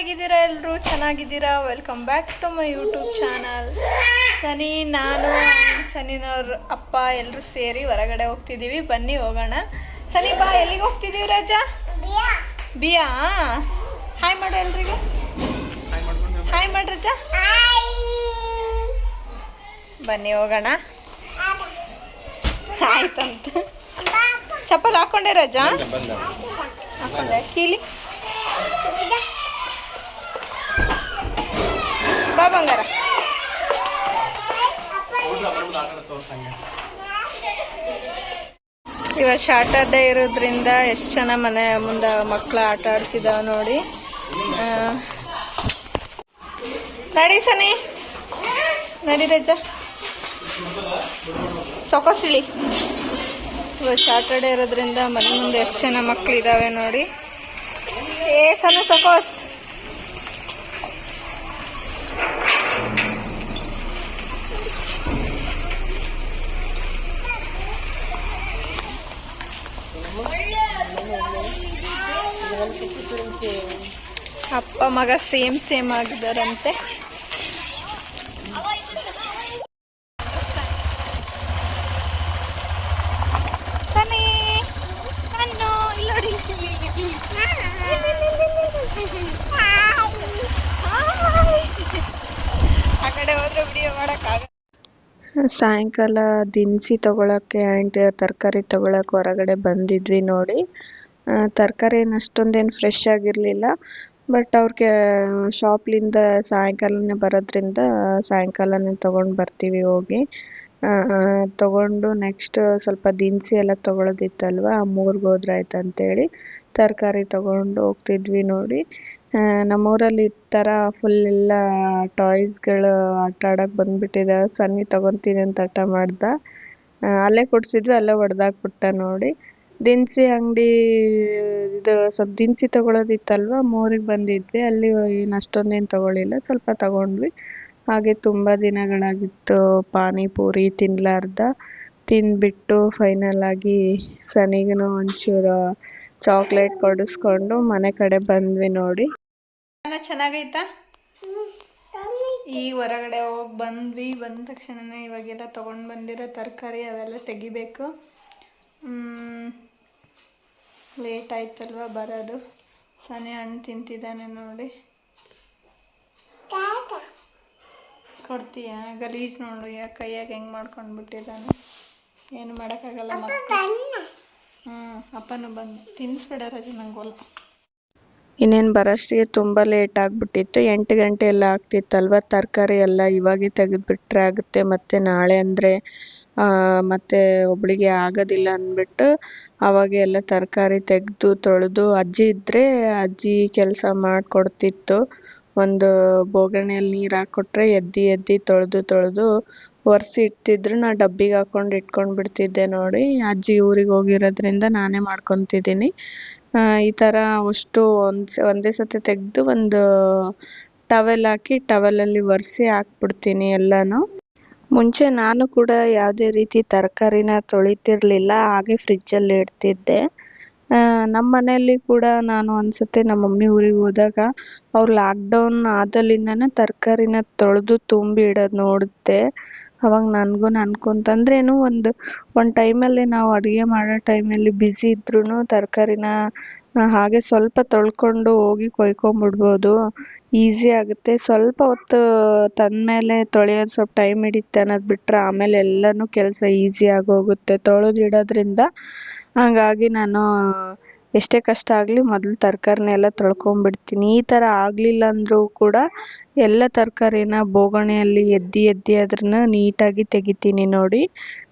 ಹೇಗಿದ್ದೀರಾ ಎಲ್ಲರೂ? ಚೆನ್ನಾಗಿದ್ದೀರಾ? Welcome back to my YouTube channel. Sunny, ನಾನು, ಸನಿನವ್ರ ಅಪ್ಪ ಎಲ್ಲರೂ ಸೇರಿ ಹೊರಗಡೆ ಹೋಗ್ತಿದ್ದೀವಿ. ಬನ್ನಿ ಹೋಗೋಣ. ಸನಿ ಬಾ, ಎಲ್ಲಿಗೆ ಹೋಗ್ತಿದ್ದೀವಿ ರಾಜಾ? ಬಿಯಾ. ಹಾಯ್ ಮಾಡು ಎಲ್ರಿಗೆ. ಹಾಯ್ ಮಾಡು ರಾಜಾ. ಬನ್ನಿ ಹೋಗೋಣ. ಆಯ್ತಂತ. ಚಪ್ಪಲ್ ಹಾಕೊಂಡೆ ರಾಜಾ? ಹಾಕೊಂಡೆ. ಕೀಲಿ ಬಾ ಬಂಗಾರ. ಇವಾಗ ಸಾಟರ್ಡೆ ಇರೋದ್ರಿಂದ ಎಷ್ಟು ಜನ ಮನೆ ಮುಂದೆ ಮಕ್ಕಳು ಆಟ ಆಡ್ತಿದ್ದಾವೆ ನೋಡಿ. ನಡಿ ಸನಿ, ನಡಿ ರಜಾ, ಸೊಕೊಸಿಳಿ. ಇವಾಗ ಸಾಟರ್ಡೆ ಇರೋದ್ರಿಂದ ಮನೆ ಮುಂದೆ ಎಷ್ಟು ಜನ ಮಕ್ಕಳು ಇದ್ದಾವೆ ನೋಡಿ. ಏ ಸಣ್ಣ ಸೊಕೋಸ್. ಅಪ್ಪ ಮಗ ಸೇಮ್ ಆಗಿದ್ದಾರಂತೆ. ಸನಿ ಸಣ್ಣ ಇಲ್ಲ ನೋಡಿ. ಆ ಕಡೆ ಹೋದ್ರೆ ವಿಡಿಯೋ ಮಾಡೋಕ್ಕಾಗ. ಸಾಯಂಕಾಲ ದಿನಸಿ ತಗೊಳಕ್ಕೆ ಆ್ಯಂಡ್ ತರಕಾರಿ ತಗೊಳಕ್ಕೆ ಹೊರಗಡೆ ಬಂದಿದ್ವಿ ನೋಡಿ. ತರಕಾರಿ ಏನು ಅಷ್ಟೊಂದೇನು ಫ್ರೆಶ್ ಆಗಿರಲಿಲ್ಲ. ಬಟ್ ಅವ್ರಿಗೆ ಶಾಪ್ಲಿಂದ ಸಾಯಂಕಾಲನೇ ಬರೋದ್ರಿಂದ ಸಾಯಂಕಾಲನೇ ತೊಗೊಂಡು ಬರ್ತೀವಿ ಹೋಗಿ. ತೊಗೊಂಡು ನೆಕ್ಸ್ಟ್ ಸ್ವಲ್ಪ ದಿನಸಿ ಎಲ್ಲ ತೊಗೊಳೋದಿತ್ತಲ್ವ, ಮೂರ್ಗೆ ಹೋದ್ರೆ ಆಯ್ತು ಅಂತೇಳಿ ತರಕಾರಿ ತೊಗೊಂಡು ಹೋಗ್ತಿದ್ವಿ ನೋಡಿ. ನಮ್ಮೂರಲ್ಲಿ ಈ ಥರ ಫುಲ್ ಎಲ್ಲ ಟಾಯ್ಸ್ಗಳು ಆಟ ಆಡೋಕೆ ಬಂದುಬಿಟ್ಟಿದ್ದಾವೆ. ಸನ್ನಿ ತೊಗೊತೀನಿ ಅಂತ ಹಠ ಮಾಡ್ದ. ಅಲ್ಲೇ ಕೊಡ್ಸಿದ್ವಿ, ಅಲ್ಲೇ ಹೊಡೆದಾಕ್ಬಿಟ್ಟ ನೋಡಿ. ದಿನಸಿ ಅಂಗಡಿ ಇದು ಸ್ವಲ್ಪ ದಿನಸಿ ತೊಗೊಳೋದಿತ್ತಲ್ವ, ಮೂರಿಗೆ ಬಂದಿದ್ವಿ. ಅಲ್ಲಿ ಏನು ಅಷ್ಟೊಂದೇನು ತೊಗೊಳ್ಳಿಲ್ಲ, ಸ್ವಲ್ಪ ತೊಗೊಂಡ್ವಿ. ಹಾಗೆ ತುಂಬ ದಿನಗಳಾಗಿತ್ತು ಪಾನಿಪುರಿ ತಿನ್ನಲಾರ್ದ. ತಿಂದ್ಬಿಟ್ಟು ಫೈನಲ್ ಆಗಿ ಸನಿಗೂ ಒಂಚೂರು ಚಾಕ್ಲೇಟ್ ಕೊಡಿಸ್ಕೊಂಡು ಮನೆ ಕಡೆ ಬಂದ್ವಿ ನೋಡಿ. ಚೆನ್ನಾಗೈತಾ? ಈ ಹೊರಗಡೆ ಹೋಗಿ ಬಂದ್ವಿ. ಬಂದ ತಕ್ಷಣನೇ ಇವಾಗೆಲ್ಲ ತೊಗೊಂಡು ಬಂದಿರೋ ತರಕಾರಿ ಅವೆಲ್ಲ ತೆಗಿಬೇಕು. ಲೇಟ್ ಆಯ್ತಲ್ವ ಬರೋದು. ಸನಿ ಹಣ್ಣು ತಿಂತಿದ್ದಾನೆ ನೋಡಿ. ಕೊಡ್ತೀಯ? ಗಲೀಜ್ ನೋಡು, ಯಾಕೆ ಕೈಯಾಗ ಹೆಂಗೆ ಮಾಡ್ಕೊಂಡು ಬಿಟ್ಟಿದ್ದಾನೆ. ಏನು ಮಾಡೋಕ್ಕಾಗಲ್ಲ ಮಕ್ಕಳು. ಅಪ್ಪನೂ ಬಂದು ತಿನ್ನಿಸ್ಬೇಡ ರಜೆ, ನಂಗೋಲ್ಲ. ಇನ್ನೇನು ಬರೋಷ್ಟಿಗೆ ತುಂಬ ಲೇಟ್ ಆಗಿಬಿಟ್ಟಿತ್ತು. 8 ಗಂಟೆ ಎಲ್ಲ ಆಗ್ತಿತ್ತಲ್ವ. ತರಕಾರಿ ಎಲ್ಲ ಇವಾಗೆ ತೆಗೆದುಬಿಟ್ರೆ ಆಗುತ್ತೆ, ಮತ್ತು ನಾಳೆ ಅಂದರೆ ಮತ್ತು ಒಬ್ಬಳಿಗೆ ಆಗೋದಿಲ್ಲ ಅಂದ್ಬಿಟ್ಟು ಅವಾಗೆ ಎಲ್ಲ ತರಕಾರಿ ತೆಗೆದು ತೊಳೆದು, ಅಜ್ಜಿ ಇದ್ದರೆ ಅಜ್ಜಿ ಕೆಲಸ ಮಾಡಿಕೊಡ್ತಿತ್ತು. ಒಂದು ಬೋಗಣಿಯಲ್ಲಿ ನೀರು ಹಾಕ್ಕೊಟ್ರೆ ಎದ್ದು ತೊಳೆದು ಒರೆಸಿ ಇಡ್ತಿದ್ರು. ನಾ ಡಬ್ಬಿಗೆ ಹಾಕ್ಕೊಂಡು ಇಟ್ಕೊಂಡು ಬಿಡ್ತಿದ್ದೆ ನೋಡಿ. ಅಜ್ಜಿ ಊರಿಗೆ ಹೋಗಿರೋದ್ರಿಂದ ನಾನೇ ಮಾಡ್ಕೊತಿದ್ದೀನಿ. ಈ ಥರ ಅಷ್ಟು ಒಂದೇ ಸತಿ ತೆಗೆದು ಒಂದು ಟವೆಲ್ ಹಾಕಿ ಟವೆಲಲ್ಲಿ ಒರೆಸಿ ಹಾಕ್ಬಿಡ್ತೀನಿ ಎಲ್ಲನೂ. ಮುಂಚೆ ನಾನು ಕೂಡ ಯಾವುದೇ ರೀತಿ ತರಕಾರಿನ ತೊಳಿತಿರ್ಲಿಲ್ಲ, ಹಾಗೆ ಫ್ರಿಜ್ಜಲ್ಲಿ ಇಡ್ತಿದ್ದೆ. ನಮ್ಮ ಮನೆಯಲ್ಲಿ ಕೂಡ ನಾನು ಒಂದ್ಸತಿ ನಮ್ಮ ಮಮ್ಮಿ ಊರಿಗೆ ಹೋದಾಗ ಅವ್ರು ಲಾಕ್ಡೌನ್ ಆದಲ್ಲಿಂದನೇ ತರಕಾರಿನ ತೊಳೆದು ತುಂಬಿ ಇಡೋದು ನೋಡಿದೆ. ಅವಾಗ ನನಗೂ ಅನ್ಕೊಂತಂದ್ರೇನು ಒಂದು ಟೈಮಲ್ಲಿ ನಾವು ಅಡುಗೆ ಮಾಡೋ ಟೈಮಲ್ಲಿ ಬ್ಯುಸಿ ಇದ್ರೂ ತರಕಾರಿನ ಹಾಗೆ ಸ್ವಲ್ಪ ತೊಳ್ಕೊಂಡು ಹೋಗಿ ಕೊಯ್ಕೊಂಬಿಡ್ಬೋದು, ಈಸಿ ಆಗುತ್ತೆ. ಸ್ವಲ್ಪ ಹೊತ್ತು ತಂದಮೇಲೆ ತೊಳೆಯೋದು ಸ್ವಲ್ಪ ಟೈಮ್ ಹಿಡಿಯುತ್ತೆ ಅನ್ನೋದು ಬಿಟ್ಟರೆ ಆಮೇಲೆ ಎಲ್ಲನೂ ಕೆಲಸ ಈಸಿ ಆಗೋಗುತ್ತೆ ತೊಳೆದಿಡೋದ್ರಿಂದ. ಹಾಗಾಗಿ ನಾನು ಎಷ್ಟೇ ಕಷ್ಟ ಆಗಲಿ ಮೊದಲು ತರಕಾರಿನೆಲ್ಲ ತೊಳ್ಕೊಂಬಿಡ್ತೀನಿ. ಈ ಥರ ಆಗಲಿಲ್ಲ ಅಂದರೂ ಕೂಡ ಎಲ್ಲ ತರಕಾರಿನ ಬೋಗಣಿಯಲ್ಲಿ ಎತ್ತಿ ಅದನ್ನು ನೀಟಾಗಿ ತೆಗಿತೀನಿ ನೋಡಿ.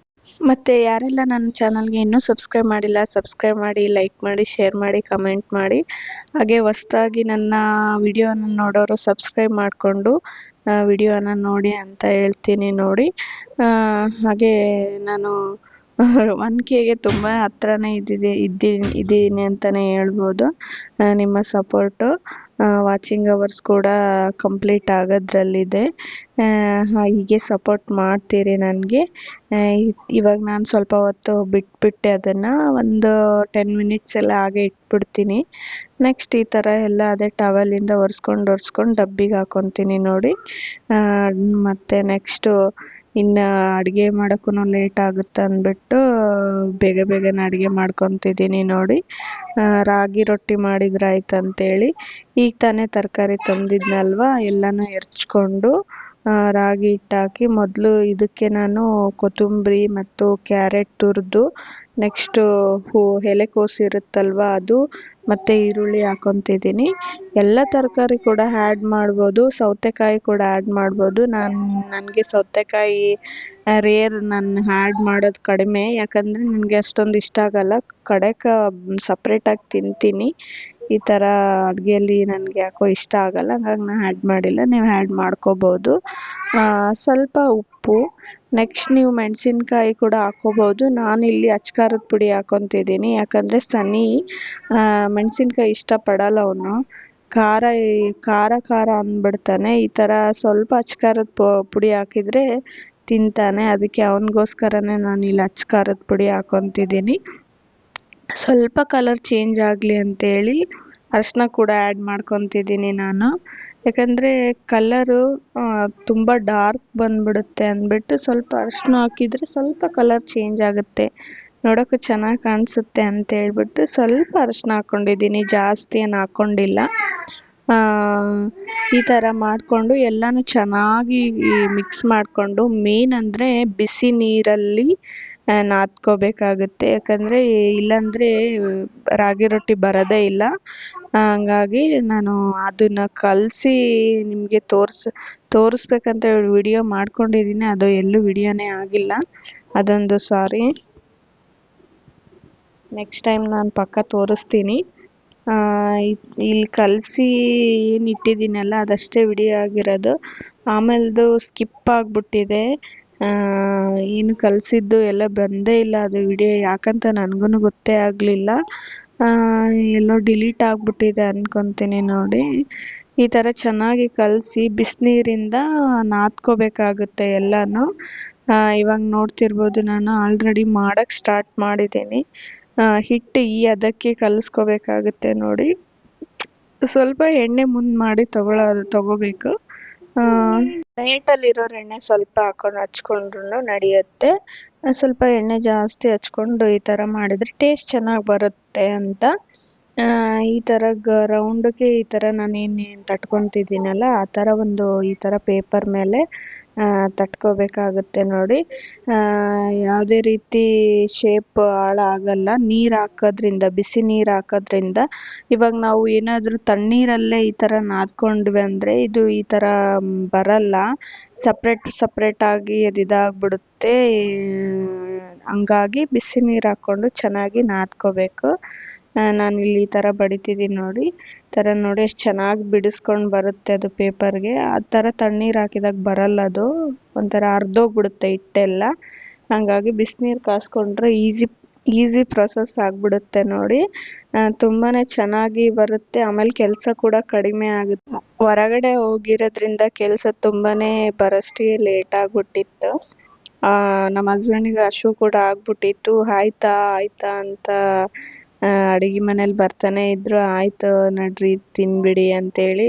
ಮತ್ತು ಯಾರೆಲ್ಲ ನನ್ನ ಚಾನಲ್ಗೆ ಇನ್ನೂ ಸಬ್ಸ್ಕ್ರೈಬ್ ಮಾಡಿಲ್ಲ, ಸಬ್ಸ್ಕ್ರೈಬ್ ಮಾಡಿ, ಲೈಕ್ ಮಾಡಿ, ಶೇರ್ ಮಾಡಿ, ಕಮೆಂಟ್ ಮಾಡಿ. ಹಾಗೆ ಹೊಸ್ದಾಗಿ ನನ್ನ ವಿಡಿಯೋನ ನೋಡೋರು ಸಬ್ಸ್ಕ್ರೈಬ್ ಮಾಡಿಕೊಂಡು ವಿಡಿಯೋನ ನೋಡಿ ಅಂತ ಹೇಳ್ತೀನಿ ನೋಡಿ. ಹಾಗೆ ನಾನು 1Kಗೆ ತುಂಬ ಹತ್ರನೇ ಇದ್ದೀನಿ ಅಂತಲೇ ಹೇಳ್ಬೋದು. ನಿಮ್ಮ ಸಪೋರ್ಟು ವಾಚಿಂಗ್ ಅವರ್ಸ್ ಕೂಡ ಕಂಪ್ಲೀಟ್ ಆಗೋದ್ರಲ್ಲಿದೆ. ಹೀಗೆ ಸಪೋರ್ಟ್ ಮಾಡ್ತೀರಿ ನನಗೆ. ಇವಾಗ ನಾನು ಸ್ವಲ್ಪ ಹೊತ್ತು ಬಿಟ್ಬಿಟ್ಟೆ, ಅದನ್ನು ಒಂದು 10 ಮಿನಿಟ್ಸ್ ಎಲ್ಲ ಹಾಗೆ ಇಟ್ಬಿಡ್ತೀನಿ. ನೆಕ್ಸ್ಟ್ ಈ ಥರ ಎಲ್ಲ ಅದೇ ಟವಲಿಂದ ಒರೆಸ್ಕೊಂಡು ಡಬ್ಬಿಗೆ ಹಾಕ್ಕೊತೀನಿ ನೋಡಿ. ಮತ್ತು ನೆಕ್ಸ್ಟು ಇನ್ನು ಅಡುಗೆ ಮಾಡೋಕ್ಕೂ ಲೇಟ್ ಆಗುತ್ತೆ ಅಂದ್ಬಿಟ್ಟು ಬೇಗನೆ ಅಡುಗೆ ಮಾಡ್ಕೊತಿದ್ದೀನಿ ನೋಡಿ. ರಾಗಿ ರೊಟ್ಟಿ ಮಾಡಿದ್ರೆ ಆಯ್ತು ಅಂತೇಳಿ ಈಗ ತಾನೇ ತರಕಾರಿ ತಂದಿದ್ನಲ್ವ, ಎಲ್ಲನೂ ಹೆರ್ಚ್ಕೊಂಡು ರಾಗಿ ಹಿಟ್ಟಾಕಿ ಮೊದಲು ಇದಕ್ಕೆ ನಾನು ಕೊತ್ತಂಬರಿ ಮತ್ತು ಕ್ಯಾರೆಟ್ ತುರಿದು, ನೆಕ್ಸ್ಟು ಎಲೆಕೋಸು ಇರುತ್ತಲ್ವ ಅದು, ಮತ್ತು ಈರುಳ್ಳಿ ಹಾಕ್ಕೊತಿದ್ದೀನಿ. ಎಲ್ಲ ತರಕಾರಿ ಕೂಡ ಆ್ಯಡ್ ಮಾಡ್ಬೋದು, ಸೌತೆಕಾಯಿ ಕೂಡ ಆ್ಯಡ್ ಮಾಡ್ಬೋದು. ನನಗೆ ಸೌತೆಕಾಯಿ ನಾನು ಆ್ಯಡ್ ಮಾಡೋದು ಕಡಿಮೆ, ಯಾಕಂದರೆ ನನಗೆ ಅಷ್ಟೊಂದು ಇಷ್ಟ ಆಗಲ್ಲ. ಸಪ್ರೇಟಾಗಿ ತಿಂತೀನಿ. ಈ ಥರ ಅಡುಗೆಯಲ್ಲಿ ನನಗೆ ಯಾಕೋ ಇಷ್ಟ ಆಗಲ್ಲ, ಹಾಗಾಗಿ ನಾನು ಆ್ಯಡ್ ಮಾಡಿಲ್ಲ. ನೀವು ಆ್ಯಡ್ ಮಾಡ್ಕೋಬೋದು. ಸ್ವಲ್ಪ ಉಪ್ಪು, ನೆಕ್ಸ್ಟ್ ನೀವು ಮೆಣಸಿನ್ಕಾಯಿ ಕೂಡ ಹಾಕ್ಕೋಬೋದು. ನಾನಿಲ್ಲಿ ಅಚ್ಕಾರದ ಪುಡಿ ಹಾಕ್ಕೊತಿದ್ದೀನಿ, ಯಾಕಂದರೆ ಸನಿ ಮೆಣಸಿನ್ಕಾಯಿ ಇಷ್ಟಪಡಲ್ಲ ಅವನು. ಖಾರ ಅಂದ್ಬಿಡ್ತಾನೆ. ಈ ಥರ ಸ್ವಲ್ಪ ಅಚ್ಕಾರದ ಪುಡಿ ಹಾಕಿದರೆ ತಿಂತಾನೆ. ಅದಕ್ಕೆ ಅವನಿಗೋಸ್ಕರನೇ ನಾನಿಲ್ಲಿ ಅಚ್ಕಾರದ ಪುಡಿ ಹಾಕ್ಕೊತಿದ್ದೀನಿ. ಸ್ವಲ್ಪ ಕಲರ್ ಚೇಂಜ್ ಆಗಲಿ ಅಂತೇಳಿ ಅರಿಶಿನ ಕೂಡ ಆ್ಯಡ್ ಮಾಡ್ಕೊತಿದ್ದೀನಿ ನಾನು, ಯಾಕಂದರೆ ಕಲರು ತುಂಬ ಡಾರ್ಕ್ ಬಂದುಬಿಡುತ್ತೆ ಅಂದ್ಬಿಟ್ಟು ಸ್ವಲ್ಪ ಅರಿಶಿನ ಹಾಕಿದರೆ ಸ್ವಲ್ಪ ಕಲರ್ ಚೇಂಜ್ ಆಗುತ್ತೆ, ನೋಡೋಕ್ಕೂ ಚೆನ್ನಾಗಿ ಕಾಣಿಸುತ್ತೆ ಅಂತ ಹೇಳ್ಬಿಟ್ಟು ಸ್ವಲ್ಪ ಅರಿಶಿನ ಹಾಕ್ಕೊಂಡಿದ್ದೀನಿ, ಜಾಸ್ತಿ ಏನು ಹಾಕ್ಕೊಂಡಿಲ್ಲ. ಈ ಥರ ಮಾಡಿಕೊಂಡು ಎಲ್ಲನೂ ಚೆನ್ನಾಗಿ ಮಿಕ್ಸ್ ಮಾಡಿಕೊಂಡು, ಮೇನ್ ಅಂದರೆ ಬಿಸಿ ನೀರಲ್ಲಿ ನಾದ್ಕೋಬೇಕಾಗುತ್ತೆ, ಯಾಕಂದರೆ ಇಲ್ಲಾಂದರೆ ರಾಗಿ ರೊಟ್ಟಿ ಬರೋದೇ ಇಲ್ಲ. ಹಂಗಾಗಿ ನಾನು ಅದನ್ನು ಕಲಸಿ ನಿಮಗೆ ತೋರಿಸ್ಬೇಕಂತ ವಿಡಿಯೋ ಮಾಡ್ಕೊಂಡಿದ್ದೀನಿ, ಅದು ಎಲ್ಲೂ ವಿಡಿಯೋನೇ ಆಗಿಲ್ಲ, ಅದೊಂದು ಸಾರಿ. ನೆಕ್ಸ್ಟ್ ಟೈಮ್ ನಾನು ಪಕ್ಕ ತೋರಿಸ್ತೀನಿ. ಇಲ್ಲಿ ಕಲಸಿ ಏನು ಇಟ್ಟಿದ್ದೀನಲ್ಲ ಅದಷ್ಟೇ ವಿಡಿಯೋ ಆಗಿರೋದು, ಆಮೇಲೆದು ಸ್ಕಿಪ್ ಆಗಿಬಿಟ್ಟಿದೆ. ಏನು ಕಲಸಿದ್ದು ಎಲ್ಲ ಬಂದೇ ಇಲ್ಲ ಅದು ವಿಡಿಯೋ, ಯಾಕಂತ ನನಗೂ ಗೊತ್ತೇ ಆಗಲಿಲ್ಲ. ಎಲ್ಲೋ ಡಿಲೀಟ್ ಆಗಿಬಿಟ್ಟಿದೆ ಅಂದ್ಕೊತೀನಿ ನೋಡಿ. ಈ ಥರ ಚೆನ್ನಾಗಿ ಕಲಸಿ ಬಿಸಿನೀರಿಂದ ನಾದ್ಕೋಬೇಕಾಗುತ್ತೆ ಎಲ್ಲನೂ. ಇವಾಗ ನೋಡ್ತಿರ್ಬೋದು, ನಾನು ಆಲ್ರೆಡಿ ಮಾಡೋಕ್ಕೆ ಸ್ಟಾರ್ಟ್ ಮಾಡಿದ್ದೀನಿ. ಹಿಟ್ಟು ಈ ಅದಕ್ಕೆ ಕಲಿಸ್ಕೋಬೇಕಾಗುತ್ತೆ ನೋಡಿ. ಸ್ವಲ್ಪ ಎಣ್ಣೆ ಮುಂದೆ ಮಾಡಿ ತಗೋಬೇಕು. ಡಯಟಲ್ಲಿರೋರು ಎಣ್ಣೆ ಸ್ವಲ್ಪ ಹಚ್ಕೊಂಡ್ರು ನಡೆಯುತ್ತೆ. ಸ್ವಲ್ಪ ಎಣ್ಣೆ ಜಾಸ್ತಿ ಹಚ್ಕೊಂಡು ಈ ಥರ ಮಾಡಿದರೆ ಟೇಸ್ಟ್ ಚೆನ್ನಾಗಿ ಬರುತ್ತೆ ಅಂತ. ಈ ಥರ ರೌಂಡ್ಗೆ ಈ ಥರ ನಾನು ಏನು ತಟ್ಕೊತಿದ್ದೀನಲ್ಲ ಆ ಥರ ಈ ಥರ ಪೇಪರ್ ಮೇಲೆ ತಟ್ಕೋಬೇಕಾಗುತ್ತೆ ನೋಡಿ. ಯಾವುದೇ ರೀತಿ ಶೇಪ್ ಹಾಳಾಗಲ್ಲ ನೀರು ಹಾಕೋದ್ರಿಂದ, ಬಿಸಿ ನೀರು ಹಾಕೋದ್ರಿಂದ. ಇವಾಗ ನಾವು ಏನಾದರೂ ತಣ್ಣೀರಲ್ಲೇ ಈ ಥರ ನಾದ್ಕೊಂಡ್ವಿ ಅಂದರೆ ಇದು ಈ ಥರ ಬರಲ್ಲ, ಸಪ್ರೇಟಾಗಿ ಅದು ಇದಾಗ್ಬಿಡುತ್ತೆ. ಹಂಗಾಗಿ ಬಿಸಿ ನೀರು ಹಾಕ್ಕೊಂಡು ಚೆನ್ನಾಗಿ ನಾದ್ಕೋಬೇಕು. ನಾನಿಲ್ಲಿ ಈ ಥರ ಬಡಿತಿದ್ದೀನಿ ನೋಡಿ, ಈ ಥರ ನೋಡಿ ಎಷ್ಟು ಚೆನ್ನಾಗಿ ಬಿಡಿಸ್ಕೊಂಡು ಬರುತ್ತೆ ಅದು ಪೇಪರ್ಗೆ. ಆ ಥರ ತಣ್ಣೀರು ಹಾಕಿದಾಗ ಬರಲ್ಲ, ಅದು ಒಂಥರ ಅರ್ಧೋಗ್ಬಿಡುತ್ತೆ ಹಿಟ್ಟೆಲ್ಲ. ಹಾಗಾಗಿ ಬಿಸಿನೀರು ಕಾಸ್ಕೊಂಡ್ರೆ ಈಸಿ ಪ್ರೊಸೆಸ್ ಆಗಿಬಿಡುತ್ತೆ ನೋಡಿ. ತುಂಬಾ ಚೆನ್ನಾಗಿ ಬರುತ್ತೆ. ಆಮೇಲೆ ಕೆಲಸ ಕೂಡ ಕಡಿಮೆ ಆಗುತ್ತೆ. ಹೊರಗಡೆ ಹೋಗಿರೋದ್ರಿಂದ ಕೆಲಸ ತುಂಬಾ ಬರೋಷ್ಟಿಗೆ ಲೇಟ್ ಆಗಿಬಿಟ್ಟಿತ್ತು. ನಮ್ಮ ಹಸ್ಬೆಂಡಿಗೆ ಹಶು ಕೂಡ ಆಗ್ಬಿಟ್ಟಿತ್ತು. ಆಯ್ತಾ ಅಂತ ಅಡುಗೆ ಮನೇಲಿ ಬರ್ತಾನೆ ಇದ್ದರು. ಆಯಿತು ನಡ್ರಿ ತಿನ್ಬಿಡಿ ಅಂತೇಳಿ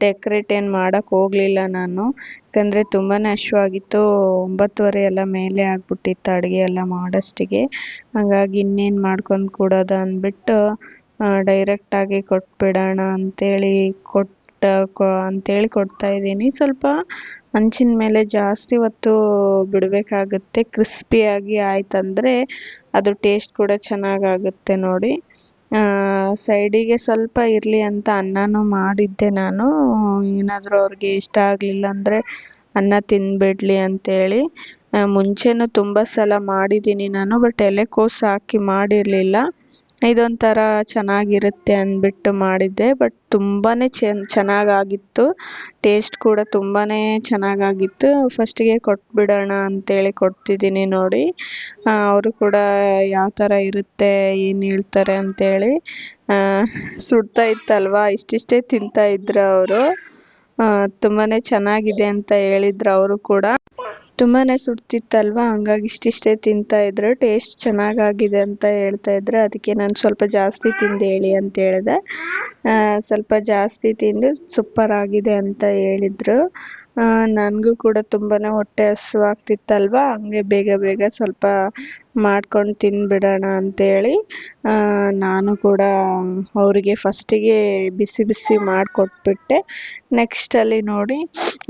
ಡೆಕೋರೇಟ್ ಏನು ಮಾಡೋಕ್ಕೆ ಹೋಗಲಿಲ್ಲ ನಾನು, ಯಾಕಂದರೆ ತುಂಬಾ ಹಶ್ವಾಗಿತ್ತು. 9:30 ಎಲ್ಲ ಮೇಲೆ ಆಗಿಬಿಟ್ಟಿತ್ತು ಅಡುಗೆ ಎಲ್ಲ ಮಾಡೋಷ್ಟಿಗೆ. ಹಾಗಾಗಿ ಇನ್ನೇನು ಮಾಡ್ಕೊಂಡು ಕೊಡೋದು ಅಂದ್ಬಿಟ್ಟು ಡೈರೆಕ್ಟಾಗಿ ಕೊಟ್ಬಿಡೋಣ ಅಂತೇಳಿ ಕೊಡ್ತಾಯಿದ್ದೀನಿ. ಸ್ವಲ್ಪ ಹಂಚಿನ ಮೇಲೆ ಜಾಸ್ತಿ ಹೊತ್ತು ಬಿಡಬೇಕಾಗುತ್ತೆ. ಕ್ರಿಸ್ಪಿಯಾಗಿ ಆಯ್ತಂದರೆ ಅದು ಟೇಸ್ಟ್ ಕೂಡ ಚೆನ್ನಾಗಾಗುತ್ತೆ ನೋಡಿ. ಸೈಡಿಗೆ ಸ್ವಲ್ಪ ಇರಲಿ ಅಂತ ಅನ್ನನೂ ಮಾಡಿದ್ದೆ ನಾನು, ಏನಾದರೂ ಅವ್ರಿಗೆ ಇಷ್ಟ ಆಗಲಿಲ್ಲ ಅಂದರೆ ಅನ್ನ ತಿಂದ್ಬಿಡಲಿ ಅಂತೇಳಿ. ಮುಂಚೆನೂ ತುಂಬ ಸಲ ಮಾಡಿದ್ದೀನಿ ನಾನು, ಬಟ್ ಎಲೆಕೋಸು ಹಾಕಿ ಮಾಡಿರಲಿಲ್ಲ. ಇದೊಂಥರ ಚೆನ್ನಾಗಿರುತ್ತೆ ಅಂದ್ಬಿಟ್ಟು ಮಾಡಿದ್ದೆ. ಬಟ್ ತುಂಬಾ ಚೆನ್ನಾಗಾಗಿತ್ತು. ಟೇಸ್ಟ್ ಕೂಡ ತುಂಬಾ ಚೆನ್ನಾಗಾಗಿತ್ತು. ಫಸ್ಟಿಗೆ ಕೊಟ್ಬಿಡೋಣ ಅಂತೇಳಿ ಕೊಡ್ತಿದ್ದೀನಿ ನೋಡಿ. ಅವರು ಕೂಡ ಯಾವ ಥರ ಇರುತ್ತೆ ಏನು ಹೇಳ್ತಾರೆ ಅಂತೇಳಿ. ಸುಡ್ತಾ ಇತ್ತಲ್ವಾ, ಇಷ್ಟಿಷ್ಟೇ ತಿಂತಾ ಇದ್ರು ಅವರು. ತುಂಬಾ ಚೆನ್ನಾಗಿದೆ ಅಂತ ಹೇಳಿದ್ರು ಅವರು ಕೂಡ. ತುಂಬಾ ಸುಡ್ತಿತ್ತಲ್ವಾ, ಹಂಗಾಗಿ ಇಷ್ಟಿಷ್ಟೇ ತಿಂತಾ ಇದ್ರು. ಟೇಸ್ಟ್ ಚೆನ್ನಾಗಾಗಿದೆ ಅಂತ ಹೇಳ್ತಾ ಇದ್ರು. ಅದಕ್ಕೆ ನಾನು ಸ್ವಲ್ಪ ಜಾಸ್ತಿ ತಿಂದು ಹೇಳಿ ಅಂತ ಹೇಳಿದೆ. ಸ್ವಲ್ಪ ಜಾಸ್ತಿ ತಿಂದು ಸೂಪರ್ ಆಗಿದೆ ಅಂತ ಹೇಳಿದ್ರು. ನನಗೂ ಕೂಡ ತುಂಬಾ ಹೊಟ್ಟೆ ಹಸಿವಾಗ್ತಿತ್ತಲ್ವಾ, ಹಂಗೆ ಬೇಗ ಬೇಗ ಸ್ವಲ್ಪ ಮಾಡ್ಕೊಂಡು ತಿಂದ್ಬಿಡೋಣ ಅಂತೇಳಿ ನಾನು ಕೂಡ ಅವರಿಗೆ ಫಸ್ಟಿಗೆ ಬಿಸಿ ಬಿಸಿ ಮಾಡಿಕೊಟ್ಬಿಟ್ಟೆ. ನೆಕ್ಸ್ಟಲ್ಲಿ ನೋಡಿ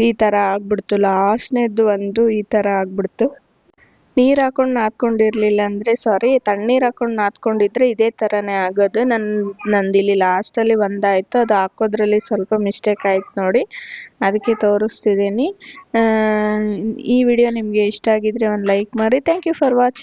ಈ ಥರ ಆಗ್ಬಿಡ್ತು. ಲಾಸ್ಟ್ನೇದು ಒಂದು ಈ ಥರ ಆಗ್ಬಿಡ್ತು. ನೀರು ಹಾಕೊಂಡು ನಾದ್ಕೊಂಡಿರಲಿಲ್ಲ ಅಂದರೆ ತಣ್ಣೀರು ಹಾಕೊಂಡು ನಾದ್ಕೊಂಡಿದ್ರೆ ಇದೇ ಥರನೇ ಆಗೋದು. ನಂದಿಲ್ಲಿ ಲಾಸ್ಟಲ್ಲಿ ಒಂದಾಯಿತು, ಅದು ಹಾಕೋದ್ರಲ್ಲಿ ಸ್ವಲ್ಪ ಮಿಸ್ಟೇಕ್ ಆಯ್ತು ನೋಡಿ, ಅದಕ್ಕೆ ತೋರಿಸ್ತಿದ್ದೀನಿ. ಈ ವಿಡಿಯೋ ನಿಮಗೆ ಇಷ್ಟ ಆಗಿದ್ರೆ ಒಂದು ಲೈಕ್ ಮಾಡಿ. Thank you for watching.